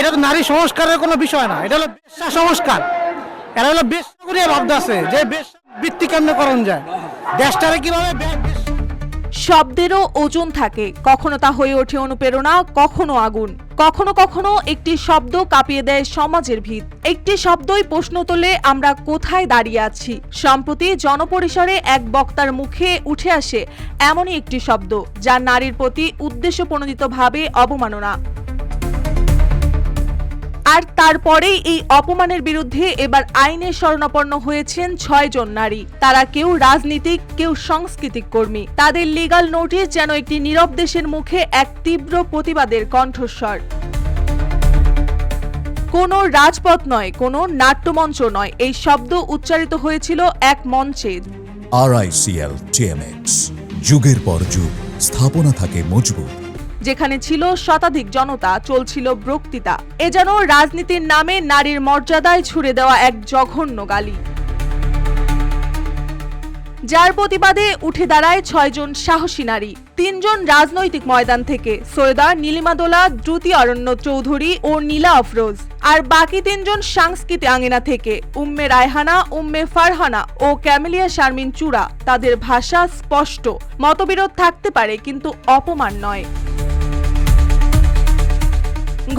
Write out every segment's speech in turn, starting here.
এটা তো নারী সংস্কারের কোনো বিষয় না, এটা হলো বেশ্যা সংস্কার। এরা হলো বেশ্যা করিয়া ভাবতেছে যে বেশ্যা বৃত্তি কেমনে করণ যায়, দেশটারে কিভাবে শব্দেরও ওজন থাকে, কখনো তা হয়ে ওঠে অনুপ্রেরণা, কখনো আগুন, কখনো কখনো একটি শব্দ কাঁপিয়ে দেয় সমাজের ভিত। একটি শব্দই প্রশ্ন তোলে আমরা কোথায় দাঁড়িয়ে আছি। সম্প্রতি জনপরিসরে এক বক্তার মুখে উঠে আসে এমনই একটি শব্দ, যা নারীর প্রতি উদ্দেশ্যপ্রণোদিতভাবে অবমাননা। আর তারপরেই এই অপমানের বিরুদ্ধে এবার আইনের শরণাপন্ন হয়েছেন 6 জন নারী। তারা কেউ রাজনীতিক, কেউ সাংস্কৃতিক কর্মী। তাদের লিগ্যাল নোটিশ যেন একটি নীরব দেশের মুখে এক তীব্র প্রতিবাদের কণ্ঠস্বর। কোনো রাজপথ নয়, কোনো নাট্যমঞ্চ নয়, এই শব্দ উচ্চারিত হয়েছিল এক মঞ্চে। RICL TMX, যুগের পর যুগ স্থাপনা থাকে মজবুত। যেখানে ছিল শতাধিক জনতা, চলছিল বক্তৃতা। এ যেন রাজনীতির নামে নারীর মর্যাদায় ছুড়ে দেওয়া এক জঘন্য গালি। যার প্রতিবাদে উঠে দাঁড়ায় 6 জন সাহসী নারী। 3 জন রাজনৈতিক ময়দান থেকে, সৈয়দা নীলিমা দোলা, দ্রুতি অরণ্য চৌধুরী ও নীলা আফরোজ। আর বাকি 3 জন সাংস্কৃতিক আঙিনা থেকে, উম্মে রায়হানা, উম্মে ফারহানা ও ক্যামেলিয়া শারমিন চূড়া। তাদের ভাষা স্পষ্ট, মতবিরোধ থাকতে পারে কিন্তু অপমান নয়।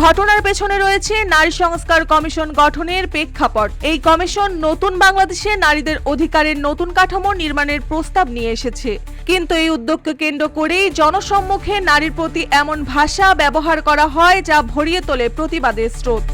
ঘটনার পেছনে রয়েছে নারী সংস্কার কমিশন গঠনের প্রেক্ষাপট। এই কমিশন নতুন বাংলাদেশে নারীদের অধিকারের নতুন কাঠামো নির্মাণের প্রস্তাব নিয়ে এসেছে। কিন্তু এই উদ্যোগকে কেন্দ্র করেই জনসম্মুখে নারীর প্রতি এমন ভাষা ব্যবহার করা হয় যা ভরিয়ে তোলে প্রতিবাদের স্রোত।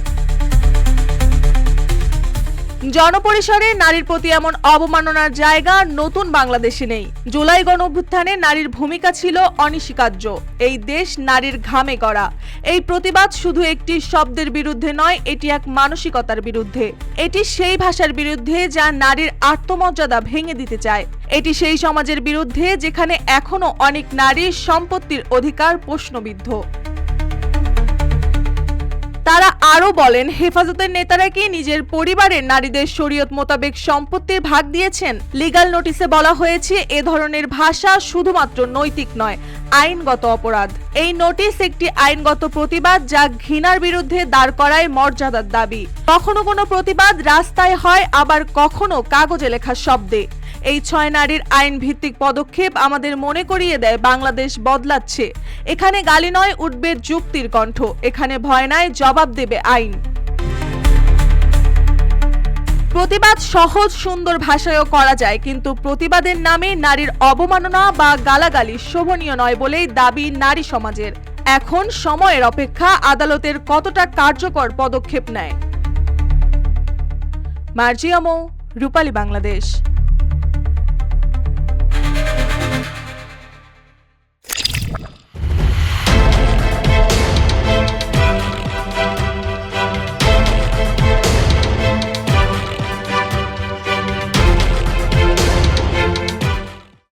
জনপরিসরে নারীর প্রতি এমন অবমাননার জায়গা নতুন বাংলাদেশে নেই। জুলাই গণঅভ্যুত্থানে নারীর ভূমিকা ছিল অনস্বীকার্য। এই দেশ নারীর ঘামে গড়া। এই প্রতিবাদ শুধু একটি শব্দের বিরুদ্ধে নয়, এটি এক মানসিকতার বিরুদ্ধে। এটি সেই ভাষার বিরুদ্ধে যা নারীর আত্মমর্যাদা ভেঙে দিতে চায়। এটি সেই সমাজের বিরুদ্ধে যেখানে এখনো অনেক নারীর সম্পত্তির অধিকার প্রশ্নবিদ্ধ। তারা আরো বলেন, হেফাজতের নেতারা কি নিজের পরিবারের নারীদের শরীয়ত মোতাবেক সম্পত্তির ভাগ দিয়েছেন? লিগ্যাল নোটিশে বলা হয়েছে এ ধরনের ভাষা শুধুমাত্র নৈতিক নয়, আইনগত অপরাধ। এই নোটিশ একটি আইনগত প্রতিবাদ যা ঘৃণার বিরুদ্ধে দাঁড় করায় মর্যাদার দাবি। কখনো কোনো প্রতিবাদ রাস্তায় হয়, আবার কখনো কাগজে লেখা শব্দে। এই 6 নারীর আইন ভিত্তিক পদক্ষেপ আমাদের মনে করিয়ে দেয় বাংলাদেশ বদলাচ্ছে। এখানে গালি নয়, উঠবে যুক্তির কণ্ঠ। এখানে ভয় নাই, জবাব দেবে আইন। প্রতিবাদ সহজ সুন্দর ভাষায়ও করা যায়, কিন্তু প্রতিবাদের নামে নারীর অবমাননা বা গালাগালি শোভনীয় নয় বলেই দাবি নারী সমাজের। এখন সময়ের অপেক্ষা আদালতের কতটা কার্যকর পদক্ষেপ নেয়। মার্জিয়া মৌ, রূপালী বাংলাদেশ।